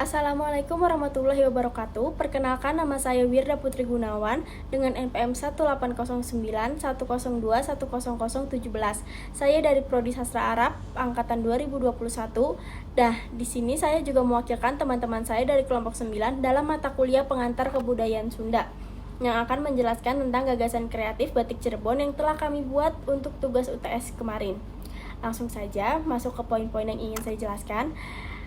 Assalamualaikum warahmatullahi wabarakatuh. Perkenalkan, nama saya Wirda Putri Gunawan dengan NPM 1809102100017. Saya dari Prodi Sastra Arab angkatan 2021. Di sini saya juga mewakilkan teman-teman saya dari kelompok 9 dalam mata kuliah Pengantar Kebudayaan Sunda yang akan menjelaskan tentang gagasan kreatif batik Cirebon yang telah kami buat untuk tugas UTS kemarin. Langsung saja masuk ke poin-poin yang ingin saya jelaskan.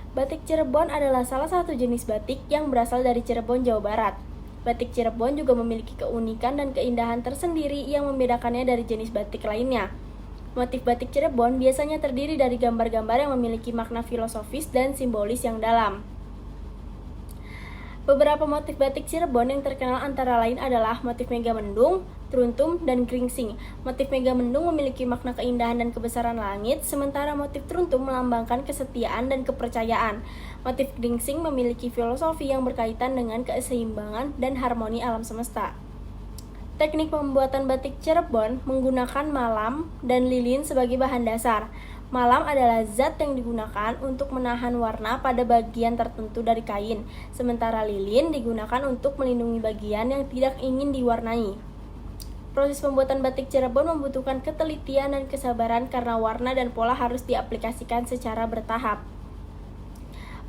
Batik Cirebon adalah salah satu jenis batik yang berasal dari Cirebon, Jawa Barat. Batik Cirebon juga memiliki keunikan dan keindahan tersendiri yang membedakannya dari jenis batik lainnya. Motif batik Cirebon biasanya terdiri dari gambar-gambar yang memiliki makna filosofis dan simbolis yang dalam. Beberapa motif batik Cirebon yang terkenal antara lain adalah motif Megamendung, Truntum, dan Gringsing. Motif Megamendung memiliki makna keindahan dan kebesaran langit, sementara motif Truntum melambangkan kesetiaan dan kepercayaan. Motif Gringsing memiliki filosofi yang berkaitan dengan keseimbangan dan harmoni alam semesta. Teknik pembuatan batik Cirebon menggunakan malam dan lilin sebagai bahan dasar. Malam adalah zat yang digunakan untuk menahan warna pada bagian tertentu dari kain, sementara lilin digunakan untuk melindungi bagian yang tidak ingin diwarnai. Proses pembuatan batik Cirebon membutuhkan ketelitian dan kesabaran karena warna dan pola harus diaplikasikan secara bertahap.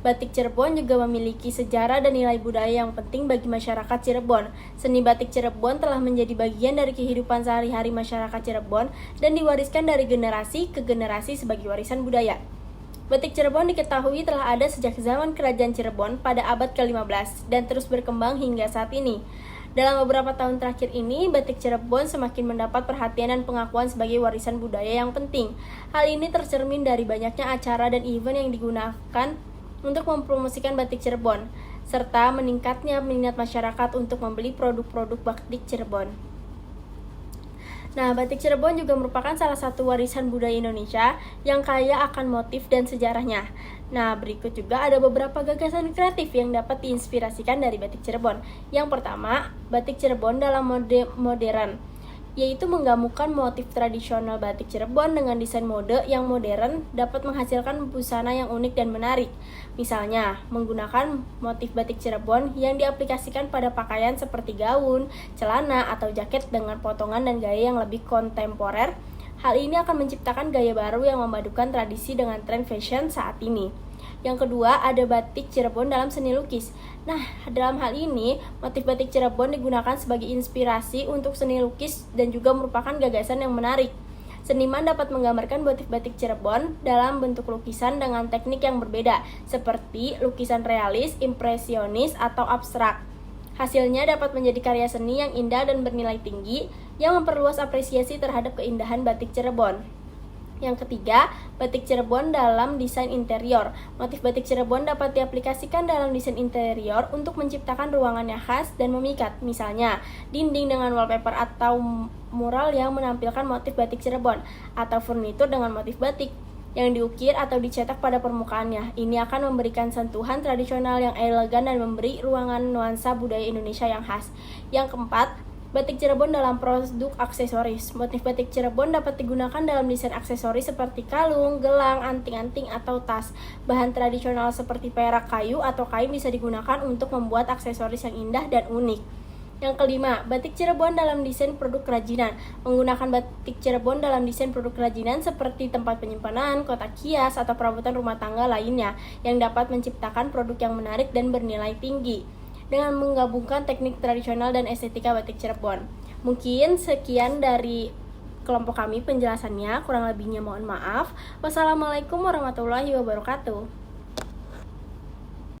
Batik Cirebon juga memiliki sejarah dan nilai budaya yang penting bagi masyarakat Cirebon. Seni batik Cirebon telah menjadi bagian dari kehidupan sehari-hari masyarakat Cirebon dan diwariskan dari generasi ke generasi sebagai warisan budaya. Batik Cirebon diketahui telah ada sejak zaman Kerajaan Cirebon pada abad ke-15 dan terus berkembang hingga saat ini. Dalam beberapa tahun terakhir ini, batik Cirebon semakin mendapat perhatian dan pengakuan sebagai warisan budaya yang penting. Hal ini tercermin dari banyaknya acara dan event yang digunakan untuk mempromosikan batik Cirebon, serta meningkatnya minat masyarakat untuk membeli produk-produk batik Cirebon. Batik Cirebon juga merupakan salah satu warisan budaya Indonesia yang kaya akan motif dan sejarahnya. Berikut juga ada beberapa gagasan kreatif yang dapat diinspirasikan dari batik Cirebon. Yang pertama, batik Cirebon dalam mode modern, yaitu menggabungkan motif tradisional batik Cirebon dengan desain mode yang modern dapat menghasilkan busana yang unik dan menarik. Misalnya, menggunakan motif batik Cirebon yang diaplikasikan pada pakaian seperti gaun, celana, atau jaket dengan potongan dan gaya yang lebih kontemporer. Hal ini akan menciptakan gaya baru yang memadukan tradisi dengan tren fashion saat ini. Yang kedua, ada batik Cirebon dalam seni lukis. Dalam hal ini, motif batik Cirebon digunakan sebagai inspirasi untuk seni lukis dan juga merupakan gagasan yang menarik. Seniman dapat menggambarkan motif batik Cirebon dalam bentuk lukisan dengan teknik yang berbeda, seperti lukisan realis, impresionis, atau abstrak. Hasilnya dapat menjadi karya seni yang indah dan bernilai tinggi, yang memperluas apresiasi terhadap keindahan batik Cirebon. Yang ketiga, batik Cirebon dalam desain interior. Motif batik Cirebon dapat diaplikasikan dalam desain interior untuk menciptakan ruangan yang khas dan memikat. Misalnya, dinding dengan wallpaper atau mural yang menampilkan motif batik Cirebon, atau furnitur dengan motif batik yang diukir atau dicetak pada permukaannya. Ini akan memberikan sentuhan tradisional yang elegan dan memberi ruangan nuansa budaya Indonesia yang khas. Yang keempat, batik Cirebon dalam produk aksesoris. Motif batik Cirebon dapat digunakan dalam desain aksesoris seperti kalung, gelang, anting-anting, atau tas. Bahan tradisional seperti perak, kayu, atau kain bisa digunakan untuk membuat aksesoris yang indah dan unik. Yang kelima, batik Cirebon dalam desain produk kerajinan. Menggunakan batik Cirebon dalam desain produk kerajinan seperti tempat penyimpanan, kotak hias, atau perabotan rumah tangga lainnya yang dapat menciptakan produk yang menarik dan bernilai tinggi dengan menggabungkan teknik tradisional dan estetika batik Cirebon. Mungkin sekian dari kelompok kami penjelasannya, kurang lebihnya mohon maaf. Wassalamualaikum warahmatullahi wabarakatuh.